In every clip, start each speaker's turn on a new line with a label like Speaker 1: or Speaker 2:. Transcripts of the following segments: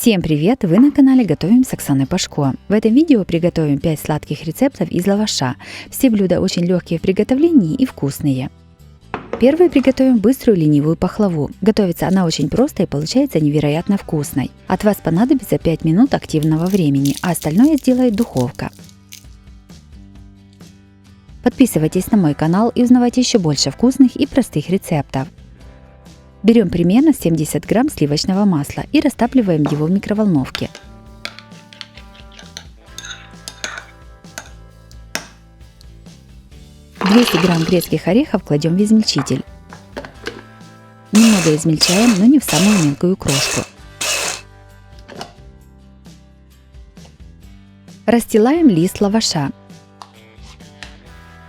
Speaker 1: Всем привет! Вы на канале Готовим с Оксаной Пашко. В этом видео приготовим 5 сладких рецептов из лаваша. Все блюда очень легкие в приготовлении и вкусные. Первый приготовим быструю ленивую пахлаву. Готовится она очень просто и получается невероятно вкусной. От вас понадобится 5 минут активного времени, а остальное сделает духовка. Подписывайтесь на мой канал и узнавайте еще больше вкусных и простых рецептов. Берем примерно 70 грамм сливочного масла и растапливаем его в микроволновке. «200 грамм грецких орехов кладем в измельчитель. Немного измельчаем, но не в самую мелкую крошку. Расстилаем лист лаваша.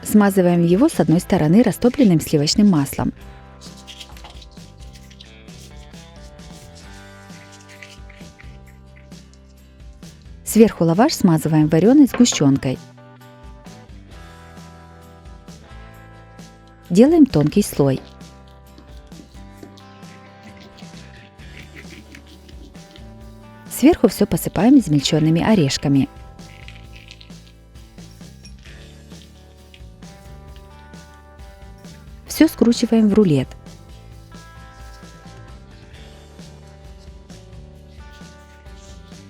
Speaker 1: Смазываем его с одной стороны растопленным сливочным маслом. Сверху лаваш смазываем вареной сгущенкой. Делаем тонкий слой. Сверху все посыпаем измельченными орешками. Все скручиваем в рулет.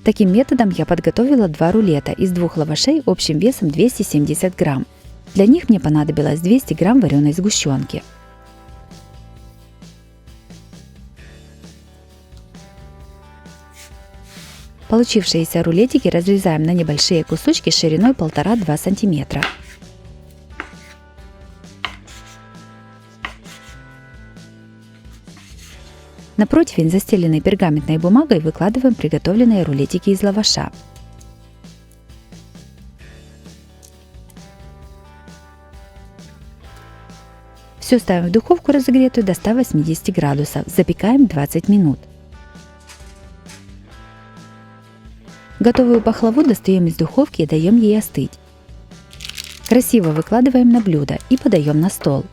Speaker 1: Таким методом я подготовила 2 рулета из 2 лавашей общим весом 270 грамм. Для них мне понадобилось 200 грамм вареной сгущенки. Получившиеся рулетики разрезаем на небольшие кусочки шириной 1,5-2 см. На противень, застеленный пергаментной бумагой, выкладываем приготовленные рулетики из лаваша. Все ставим в духовку разогретую до 180 градусов. Запекаем 20 минут. Готовую пахлаву достаем из духовки и даем ей остыть. Красиво выкладываем на блюдо и подаем на стол.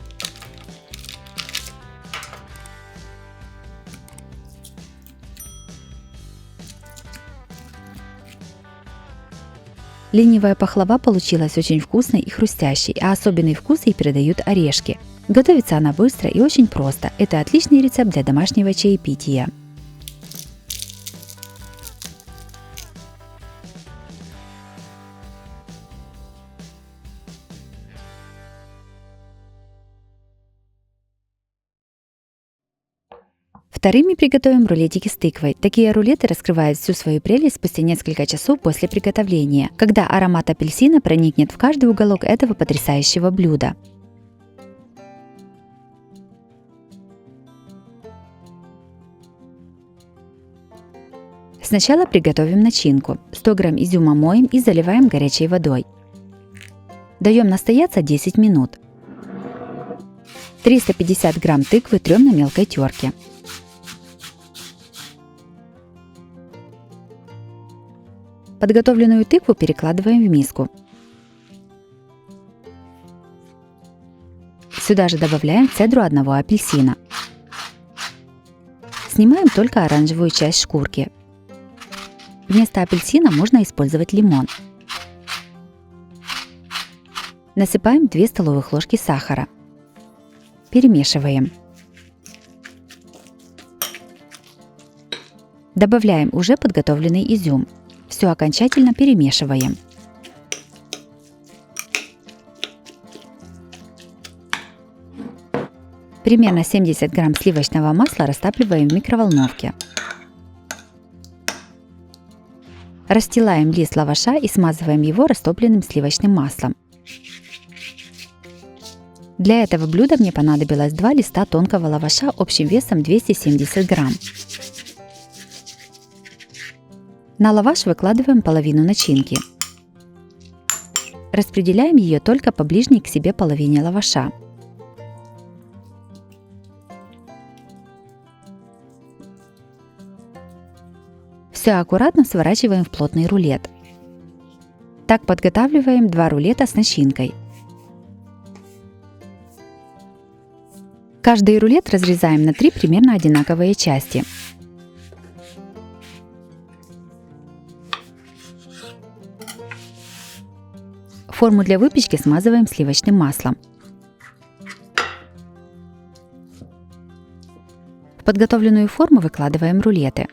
Speaker 1: Ленивая пахлава получилась очень вкусной и хрустящей, а особенный вкус ей придают орешки. Готовится она быстро и очень просто. Это отличный рецепт для домашнего чаепития. Вторыми приготовим рулетики с тыквой. Такие рулеты раскрывают всю свою прелесть спустя несколько часов после приготовления, когда аромат апельсина проникнет в каждый уголок этого потрясающего блюда. Сначала приготовим начинку. 100 грамм изюма моем и заливаем горячей водой. Даем настояться 10 минут. 350 грамм тыквы трем на мелкой терке. Подготовленную тыкву перекладываем в миску. Сюда же добавляем цедру одного апельсина. Снимаем только оранжевую часть шкурки. Вместо апельсина можно использовать лимон. Насыпаем 2 столовых ложки сахара. Перемешиваем. Добавляем уже подготовленный изюм. Все окончательно перемешиваем. Примерно 70 грамм сливочного масла растапливаем в микроволновке. Расстилаем лист лаваша и смазываем его растопленным сливочным маслом. Для этого блюда мне понадобилось 2 листа тонкого лаваша общим весом 270 грамм. На лаваш выкладываем половину начинки. Распределяем ее только по ближней к себе половине лаваша. Все аккуратно сворачиваем в плотный рулет. Так подготавливаем 2 рулета с начинкой. Каждый рулет разрезаем на 3 примерно одинаковые части. Форму для выпечки смазываем сливочным маслом. В подготовленную форму выкладываем рулеты.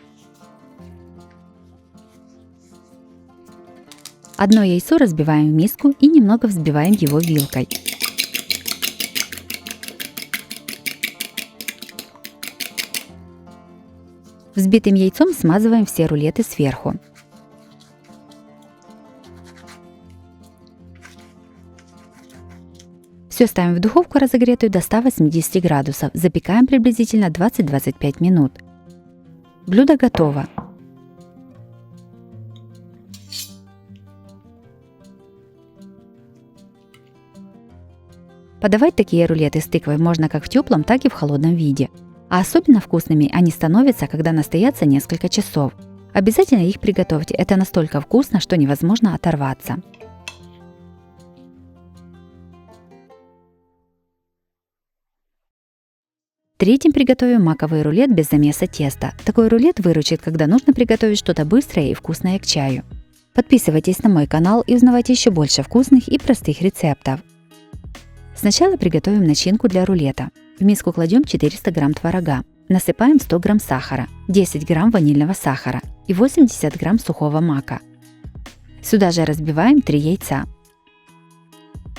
Speaker 1: Одно яйцо разбиваем в миску и немного взбиваем его вилкой. Взбитым яйцом смазываем все рулеты сверху. Все ставим в духовку разогретую до 180 градусов. Запекаем приблизительно 20-25 минут. Блюдо готово. Подавать такие рулеты с тыквой можно как в теплом, так и в холодном виде. А особенно вкусными они становятся, когда настоятся несколько часов. Обязательно их приготовьте, это настолько вкусно, что невозможно оторваться. Третьим приготовим маковый рулет без замеса теста. Такой рулет выручит, когда нужно приготовить что-то быстрое и вкусное к чаю. Подписывайтесь на мой канал и узнавайте еще больше вкусных и простых рецептов. Сначала приготовим начинку для рулета. В миску кладем 400 грамм творога, насыпаем 100 грамм сахара, 10 грамм ванильного сахара и 80 грамм сухого мака. Сюда же разбиваем 3 яйца.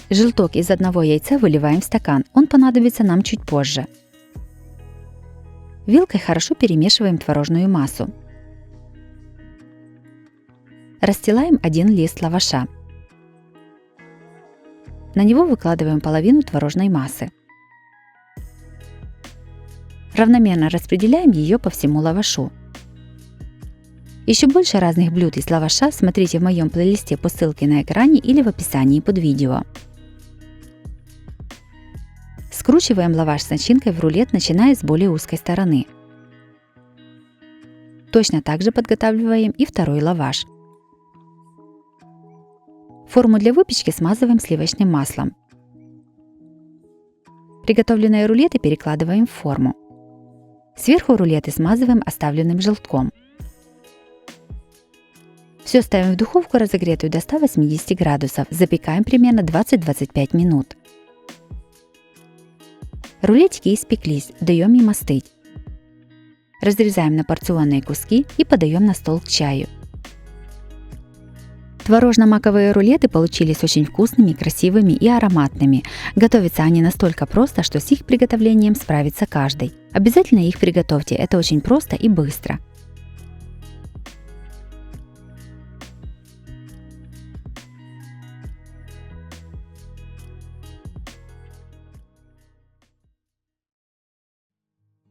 Speaker 1: Желток из одного яйца выливаем в стакан, он понадобится нам чуть позже. Вилкой хорошо перемешиваем творожную массу. Расстилаем один лист лаваша. На него выкладываем половину творожной массы. Равномерно распределяем ее по всему лавашу. Еще больше разных блюд из лаваша смотрите в моем плейлисте по ссылке на экране или в описании под видео. Скручиваем лаваш с начинкой в рулет, начиная с более узкой стороны. Точно так же подготавливаем и второй лаваш. Форму для выпечки смазываем сливочным маслом. Приготовленные рулеты перекладываем в форму. Сверху рулеты смазываем оставленным желтком. Все ставим в духовку разогретую до 180 градусов. Запекаем примерно 20-25 минут. Рулетики испеклись, даем им остыть. Разрезаем на порционные куски и подаем на стол к чаю. Творожно-маковые рулеты получились очень вкусными, красивыми и ароматными. Готовятся они настолько просто, что с их приготовлением справится каждый. Обязательно их приготовьте, это очень просто и быстро.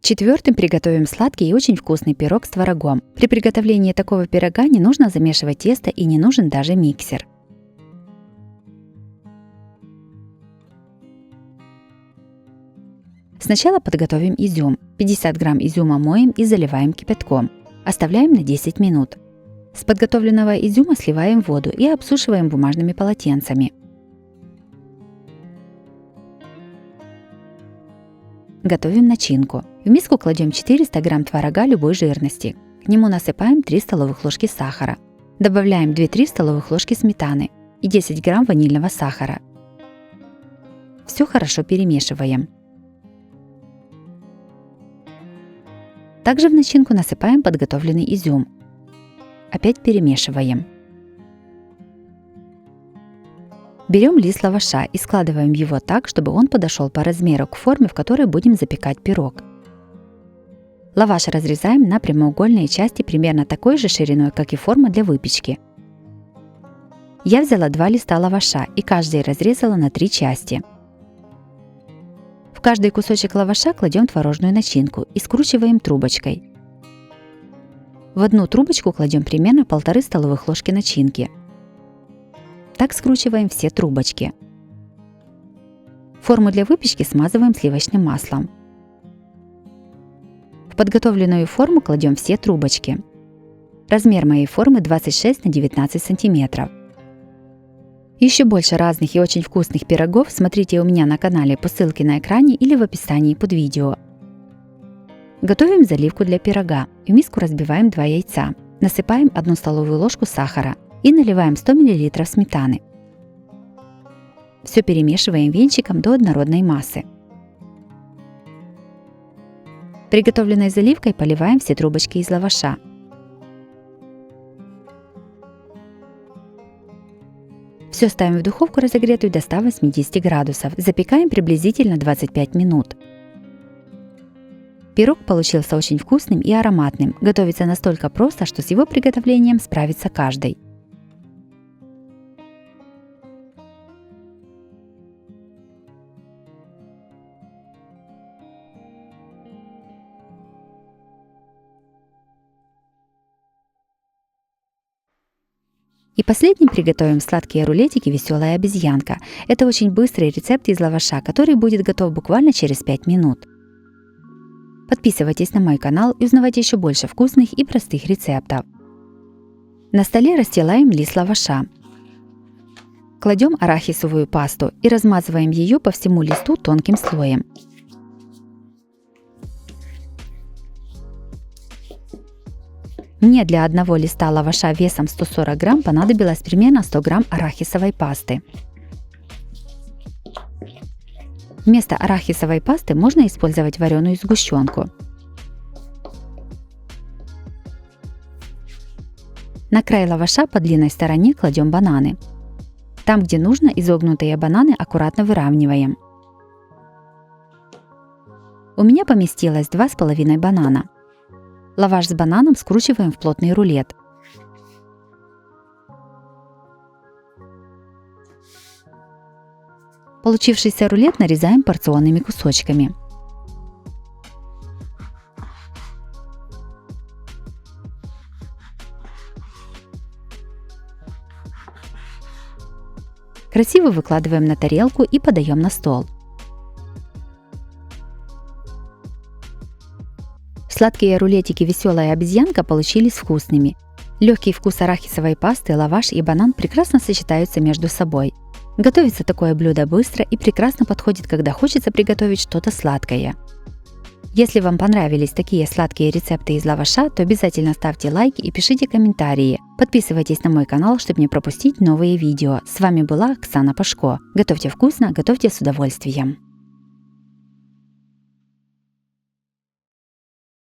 Speaker 1: Четвертым приготовим сладкий и очень вкусный пирог с творогом. При приготовлении такого пирога не нужно замешивать тесто и не нужен даже миксер. Сначала подготовим изюм. 50 грамм изюма моем и заливаем кипятком. Оставляем на 10 минут. С подготовленного изюма сливаем воду и обсушиваем бумажными полотенцами. Готовим начинку. В миску кладем 400 грамм творога любой жирности. К нему насыпаем 3 столовых ложки сахара. Добавляем 2-3 столовых ложки сметаны и 10 грамм ванильного сахара. Все хорошо перемешиваем. Также в начинку насыпаем подготовленный изюм. Опять перемешиваем. Берем лист лаваша и складываем его так, чтобы он подошел по размеру к форме, в которой будем запекать пирог. Лаваш разрезаем на прямоугольные части примерно такой же шириной, как и форма для выпечки. Я взяла 2 листа лаваша и каждый разрезала на 3 части. В каждый кусочек лаваша кладем творожную начинку и скручиваем трубочкой. В одну трубочку кладем примерно 1,5 столовых ложки начинки. Так скручиваем все трубочки. Форму для выпечки смазываем сливочным маслом. В подготовленную форму кладем все трубочки. Размер моей формы 26 на 19 сантиметров. Еще больше разных и очень вкусных пирогов смотрите у меня на канале по ссылке на экране или в описании под видео. Готовим заливку для пирога. В миску разбиваем 2 яйца. Насыпаем 1 столовую ложку сахара и наливаем 100 мл сметаны. Все перемешиваем венчиком до однородной массы. Приготовленной заливкой поливаем все трубочки из лаваша. Все ставим в духовку разогретую до 180 градусов. Запекаем приблизительно 25 минут. Пирог получился очень вкусным и ароматным. Готовится настолько просто, что с его приготовлением справится каждый. И последним приготовим сладкие рулетики «Веселая обезьянка». Это очень быстрый рецепт из лаваша, который будет готов буквально через 5 минут. Подписывайтесь на мой канал и узнавайте еще больше вкусных и простых рецептов. На столе расстилаем лист лаваша. Кладем арахисовую пасту и размазываем ее по всему листу тонким слоем. Мне для одного листа лаваша весом 140 грамм понадобилось примерно 100 грамм арахисовой пасты. Вместо арахисовой пасты можно использовать вареную сгущенку. На край лаваша по длинной стороне кладем бананы. Там, где нужно, изогнутые бананы аккуратно выравниваем. У меня поместилось 2,5 банана. Лаваш с бананом скручиваем в плотный рулет. Получившийся рулет нарезаем порционными кусочками. Красиво выкладываем на тарелку и подаем на стол. Сладкие рулетики «Веселая обезьянка» получились вкусными. Легкий вкус арахисовой пасты, лаваш и банан прекрасно сочетаются между собой. Готовится такое блюдо быстро и прекрасно подходит, когда хочется приготовить что-то сладкое. Если вам понравились такие сладкие рецепты из лаваша, то обязательно ставьте лайки и пишите комментарии. Подписывайтесь на мой канал, чтобы не пропустить новые видео. С вами была Оксана Пашко. Готовьте вкусно, готовьте с удовольствием.